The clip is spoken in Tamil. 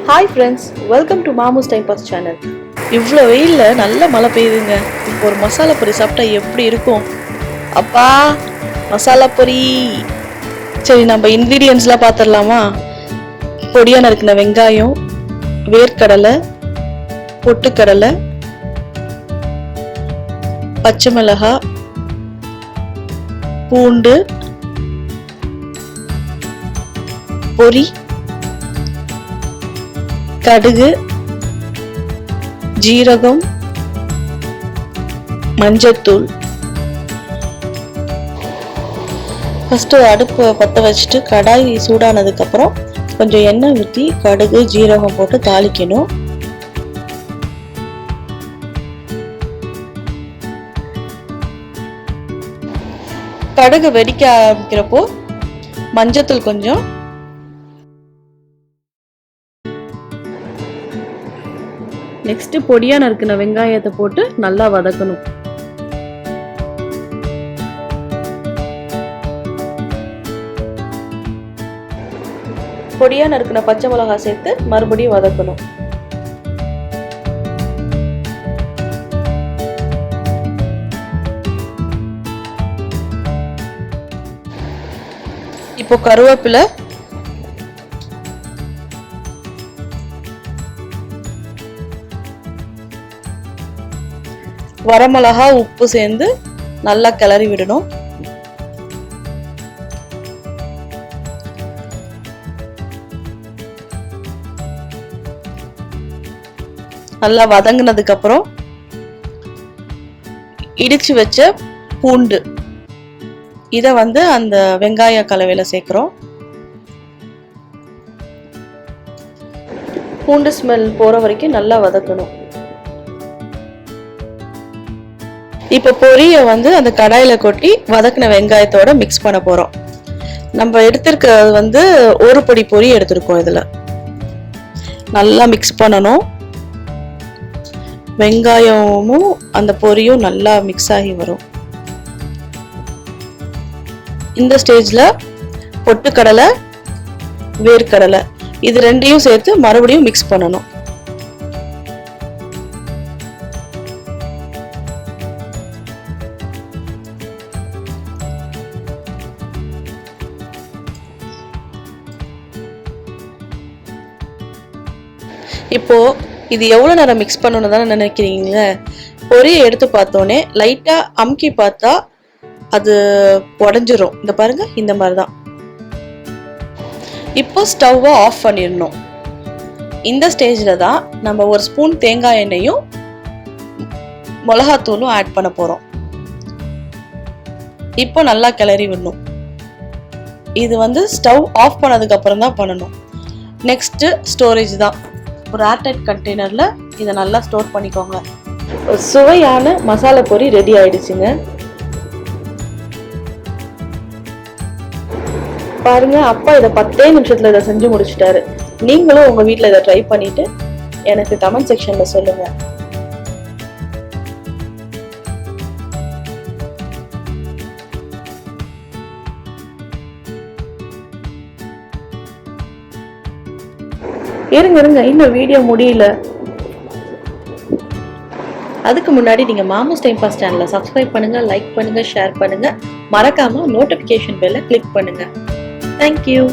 Hi friends, welcome to Mamu's Time Pass channel. இவ்வளோ வெயிலில் நல்ல மழை பெய்யுதுங்க. இப்போ ஒரு மசாலா பொரி சாப்பிட்டா எப்படி இருக்கும்? அப்பா மசாலா பொரி. சரி, நம்ம இன்க்ரீடியன்ட்ஸ்லாம் பார்த்துடலாமா? பொடியாக நறுக்கின வெங்காயம், வேர்க்கடலை, பொட்டுக்கடலை, பச்சை மிளகாய், பூண்டு, பொரி, கடுகு, ஜீரகம், மஞ்சத்தூள். ஃபஸ்ட்டு அடுப்பு பற்ற வச்சுட்டு கடாய் சூடானதுக்கப்புறம் கொஞ்சம் எண்ணெய் ஊற்றி கடுகு ஜீரகம் போட்டு தாளிக்கணும். கடுகு வெடிக்க ஆரம்பிக்கிறப்போ மஞ்சத்தூள் கொஞ்சம், நெக்ஸ்ட் பொடியா நறுக்கின வெங்காயத்தை போட்டு நல்லா வதக்கணும். பொடியா நறுக்கின பச்சை மிளகாய் சேர்த்து மறுபடியும் வதக்கணும். இப்போ கருவேப்பிலை, வரமிளகா, உப்பு சேர்ந்து நல்லா கிளறி விடணும். நல்லா வதங்கினதுக்கு அப்புறம் இடிச்சு வச்ச பூண்டு இதை அந்த வெங்காய கலவையில சேர்க்கிறோம். பூண்டு ஸ்மெல் போற வரைக்கும் நல்லா வதக்கணும். இப்போ பொரியை அந்த கடாயில கொட்டி வதக்கின வெங்காயத்தோட மிக்ஸ் பண்ண போறோம். நம்ம எடுத்திருக்கிறது ஒரு படி பொரி எடுத்திருக்கோம். இதுல நல்லா மிக்ஸ் பண்ணணும். வெங்காயமும் அந்த பொரியும் நல்லா மிக்ஸ் ஆகி வரும். இந்த ஸ்டேஜ்ல பொட்டுக்கடலை, வேர்க்கடலை இது ரெண்டையும் சேர்த்து மறுபடியும் மிக்ஸ் பண்ணணும். இப்போ இது எவ்வளவு நேரம் மிக்ஸ் பண்ணணும் தானே நினைக்கிறீங்க? பொரியை எடுத்து பார்த்தோன்னே லைட்டா அமுக்கி பார்த்தா அது உடஞ்சிரும். இந்த பாருங்க, இந்த மாதிரிதான். இப்போ ஸ்டவ்வை ஆஃப் பண்ணிடணும். இந்த ஸ்டேஜ்ல தான் நம்ம ஒரு ஸ்பூன் தேங்காய் எண்ணெயும் மிளகாத்தூளும் ஆட் பண்ண போறோம். இப்போ நல்லா கிளறி விடணும். இது ஸ்டவ் ஆஃப் பண்ணதுக்கு அப்புறம் தான் பண்ணணும். நெக்ஸ்ட் ஸ்டோரேஜ் தான். ஒரு ஏர்டைட் கண்டெய்னர்ல இதை நல்லா ஸ்டோர் பண்ணிக்கோங்க. ஒரு சுவையான மசாலா பொரி ரெடி ஆயிடுச்சுங்க. பாருங்க, அப்பா இதை 10 நிமிஷத்துல இதை செஞ்சு முடிச்சிட்டாரு. நீங்களும் உங்க வீட்டுல இதை ட்ரை பண்ணிட்டு எனக்கு கமெண்ட் செக்ஷன்ல சொல்லுங்க. இருங்க, இன்னும் வீடியோ முடியல. அதுக்கு முன்னாடி நீங்க மாமுஸ் டைம் பாஸ் சேனலை சப்ஸ்கிரைப் பண்ணுங்க, லைக் பண்ணுங்க, ஷேர் பண்ணுங்க. மறக்காம நோட்டிபிகேஷன் பெல்ல கிளிக் பண்ணுங்க. Thank you.